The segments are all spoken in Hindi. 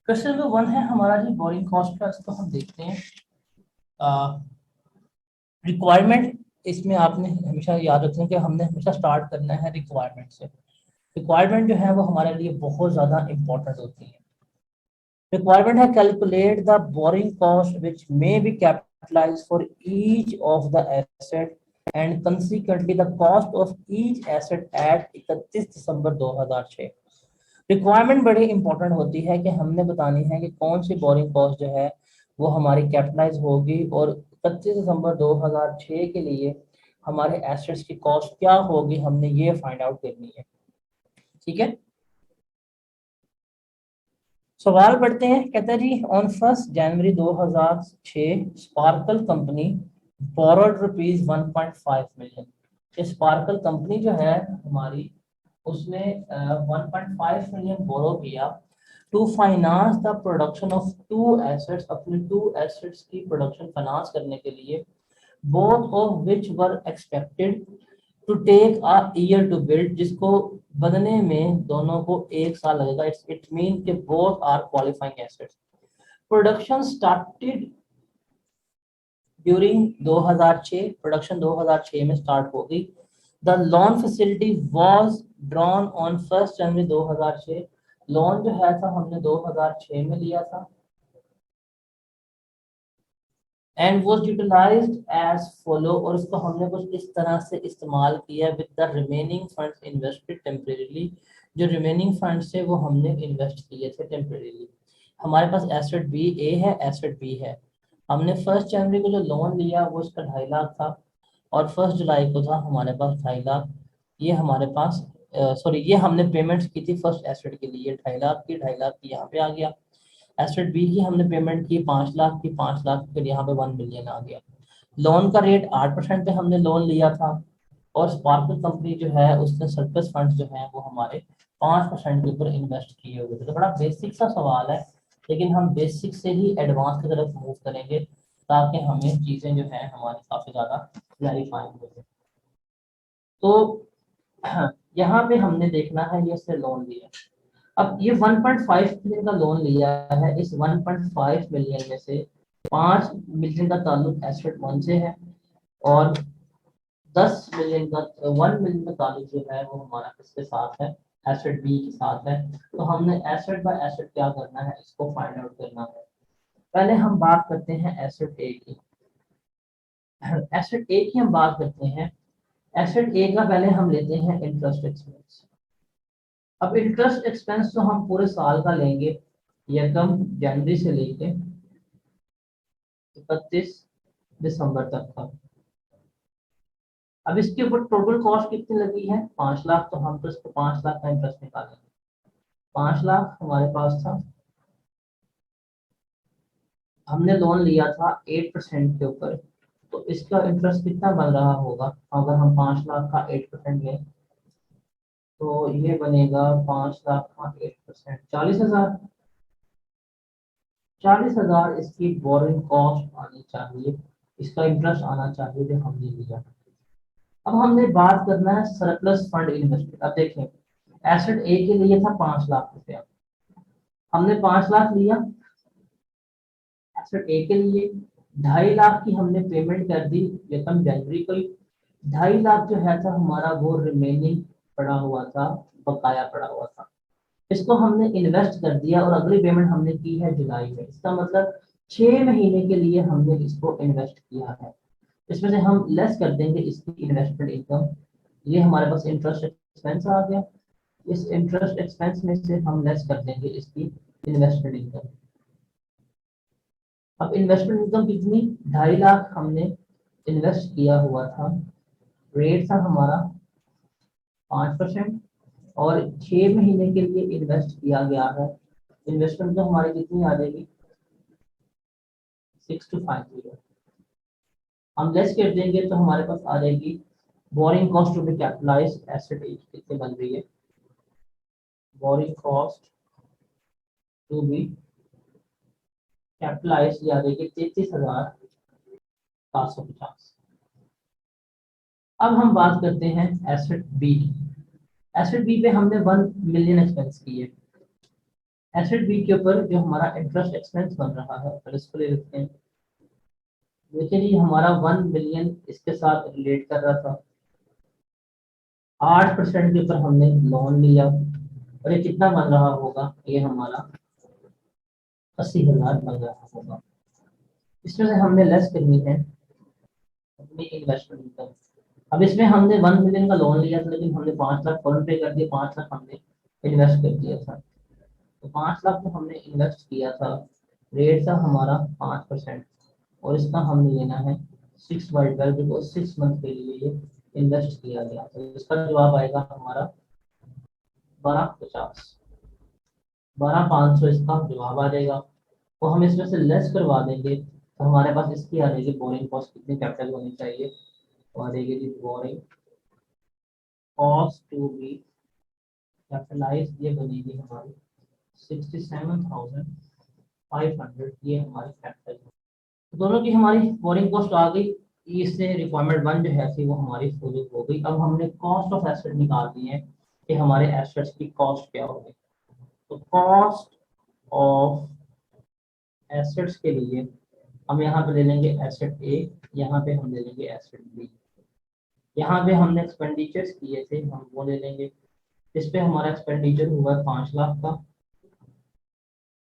क्वेश्चन नंबर 1 है हमारा जी बोरिंग कॉस्ट का। इसको हम देखते हैं। रिक्वायरमेंट, इसमें आपने हमेशा याद रखना कि हमने हमेशा स्टार्ट करना है रिक्वायरमेंट से। रिक्वायरमेंट जो है वो हमारे लिए बहुत ज़्यादा इंपॉर्टेंट होती है। रिक्वायरमेंट है calculate the borrowing cost which may be capitalized for each of the asset and consequently the cost of each asset at 31 December 2006। Requirement बड़ी इंपॉर्टेंट होती है कि हमने बतानी है कि कौन सी बोरिंग कॉस्ट जो है वो हमारी कैपिटलाइज होगी और 31 दिसंबर 2006 के लिए हमारे एसेट्स की कॉस्ट क्या होगी, हमने ये फाइंड आउट करनी है। ठीक है, सवाल पढ़ते हैं। कहता है जी on 1 January 2006 Sparkle company borrowed rupees 1.5 million. ये स्पार्कल कंपनी जो है हमारी, उसने 1.5 मिलियन बोरो किया to finance the production of two assets. अपने टू एसेट्स की प्रोडक्शन फाइनेंस करने के लिए, both of which were expected to take a year to build, जिसको बनने में दोनों को 1 साल लगेगा। इट मीन के both are qualifying assets. Production started during 2006, production 2006 में स्टार्ट होगी। The loan facility was drawn on 1 January 2006। Loan जो है था हमने 2006 में लिया था and was utilised as follow, और इसको हमने कुछ इस तरह से इस्तेमाल किया with the remaining funds invested temporarily. जो रिमेनिंग फंड्स थे वो हमने इन्वेस्ट किए थे टेम्परेरीली। हमारे पास एसेट बी ए है, एसेट बी है। हमने 1 जनवरी को जो लोन लिया वो इसका 2.5 लाख था और 1 जुलाई को था हमारे पास 2.5 लाख। ये हमारे पास सॉरी, ये हमने पेमेंट्स की थी फर्स्ट एसेट के लिए 2.5 लाख की, 2.5 लाख की यहाँ पे आ गया। एसेट बी की हमने पेमेंट की 5 लाख की, 5 लाख फिर यहाँ पे 1 मिलियन आ गया। लोन का रेट 8% पे हमने लोन लिया था और स्पार्कल कंपनी जो है उसने सरप्लस फंड्स जो है वो हमारे 5% के ऊपर इन्वेस्ट किए हुए थे। तो बड़ा बेसिक सा सवाल है, लेकिन हम बेसिक से ही एडवांस की तरफ मूव करेंगे ताकि हमें चीज़ें जो है हमारी काफ़ी ज़्यादा क्लैरिफाइंग हो जाए। तो यहाँ पे हमने देखना है, ये से लोन लिया। अब ये 1.5 मिलियन का लोन लिया है। इस 1.5 मिलियन में से 5 मिलियन का ताल्लुक एसेट 1 से है और 10 मिलियन का 1 मिलियन का ताल्लुक जो है वो हमारा किसके साथ है, एसेट बी के साथ है। तो हमने एसेट बाय एसेट क्या करना है, इसको फाइंड आउट करना है। पहले हम बात करते हैं एसेट ए की। एसेट ए की हम बात करते हैं। एसेट ए का पहले हम लेते हैं इंटरेस्ट एक्सपेंस। अब इंटरेस्ट एक्सपेंस तो हम पूरे साल का लेंगे, यकम जनवरी से लेके 31 दिसंबर तक का। अब इसके ऊपर टोटल कॉस्ट कितनी लगी है, 5 लाख। तो हम तो इसको 5 लाख का इंटरेस्ट निकालेंगे। 5 लाख हमारे पास था, हमने लोन लिया था 8% के ऊपर। तो इसका इंटरेस्ट कितना बन रहा होगा, अगर हम 5 लाख का 8% लें तो ये बनेगा 5 लाख का 8%, 40,000। 40,000 इसकी बोरिंग कॉस्ट आनी चाहिए, इसका इंटरेस्ट आना चाहिए जो हमने लिया। अब हमने बात करना है सरप्लस फंड इन्वेस्टमेंट। अब देखें, एसेट ए के लिए था 5 लाख रुपया, हमने 5 लाख लिया एसेट ए के लिए। 2.5 लाख की हमने पेमेंट कर दी यकम जनवरी को ही। 2.5 लाख जो है था हमारा वो रिमेनिंग पड़ा हुआ था, बकाया पड़ा हुआ था। इसको हमने इन्वेस्ट कर दिया और अगली पेमेंट हमने की है जुलाई में। इसका मतलब 6 महीने के लिए हमने इसको इन्वेस्ट किया है। इसमें से हम लेस कर देंगे इसकी इन्वेस्टमेंट इनकम। ये हमारे पास इंटरेस्ट एक्सपेंस आ गया। इस इंटरेस्ट एक्सपेंस में से हम लेस कर देंगे इसकी इन्वेस्टमेंट इनकम। अब इन्वेस्टमेंट इनकम कितनी, 2.5 लाख हमने इन्वेस्ट किया हुआ था। रेट था हमारा 5% और 6 महीने के लिए इन्वेस्ट किया गया है। इन्वेस्टमेंट तो हमारी कितनी आ जाएगी, 6250। हम लेस कर देंगे तो हमारे पास आ जाएगी borrowing cost to be capitalize asset कितनी बन रही है, borrowing cost to be capitalize आ जाएगी 33,750। अब हम बात करते हैं एसेट बी की। एसेट बी पे हमने 1 मिलियन एक्सपेंस किए। एसेट बी के ऊपर जो हमारा इंटरेस्ट एक्सपेंस बन रहा है फिर इसको ले लेते हैं। देखिए जी हमारा 1 मिलियन इसके साथ रिलेट कर रहा था, 8% के ऊपर हमने लोन लिया और ये कितना बन रहा होगा, ये हमारा 80,000 बन रहा होगा। इसमें से हमने लेस करनी है अपनी इन्वेस्टमेंट इनकम। अब इसमें हमने 1 मिलियन का लोन लिया था लेकिन हमने 5 लाख फौरन पे कर दिया, 5 लाख हमने इन्वेस्ट कर दिया था। तो 5 लाख जो हमने इन्वेस्ट किया था, रेट था हमारा 5%, और इसका हमने लेना है 6/12 बिकॉज 6 मंथ के लिए ये इन्वेस्ट किया गया। तो इसका जवाब आएगा हमारा 1250, 12,500 इसका जवाब आ जाएगा। तो हम इसमें से लेस करवा देंगे तो हमारे पास इसकी आ जाएगी बोरिंग कॉस्ट कितनी कैपिटल होनी चाहिए, तो आ जाएगी जी borrowing cost to be capitalize, ये बनेगी हमारी 67,500, ये हमारी कैपिटल है। तो दोनों की हमारी बोरिंग कॉस्ट आ गई, इससे रिक्वायरमेंट 1 जो है थी वो हमारी पूरी हो गई। अब हमने कॉस्ट ऑफ एसेट निकाल दी है कि हमारे एसेट्स की कॉस्ट क्या होगी। तो कॉस्ट ऑफ एसेट्स के लिए हम यहाँ पे ले लेंगे एसेट ए, यहाँ पे हम ले लेंगे एसेट बी। यहाँ पे हमने एक्सपेंडिचर्स किए थे हम वो ले लेंगे। इस पे हमारा एक्सपेंडिचर हुआ 5 लाख का,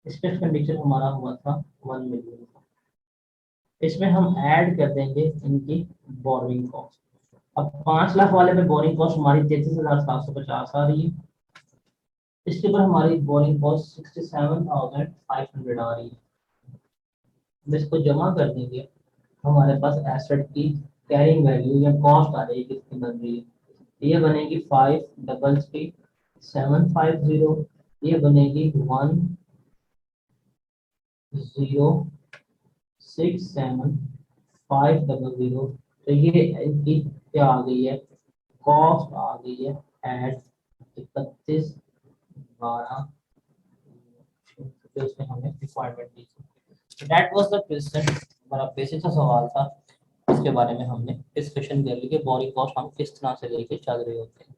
इस पे एक्सपेंडिचर हमारा हुआ था 1 मिलियन का। इसमें हम ऐड कर देंगे इनकी बोरिंग कॉस्ट। अब 5 लाख वाले पे बोरिंग कॉस्ट हमारी 33,750 आ रही है, इसके ऊपर हमारी बोरिंग कॉस्ट 67,500 आ रही है। हम इसको जमा कर देंगे, हमारे पास एसेट की कैरिंग वैल्यू या कॉस्ट आ रही है कितनी बन रही है, ये बनेगी 533,750, ये बनेगी 10,67500। तो ये इनकी क्या आ गई है, कॉस्ट आ गई है एट 31/12 जो उसमें हमें रिक्वायरमेंट दी थी। दैट वाज द क्वेश्चन, हमारा बेसिक सा सवाल था, इसके बारे में हमने डिस्कशन कर ली कि बोरिंग कॉस्ट हम किस तरह से लेके चल रहे होते हैं।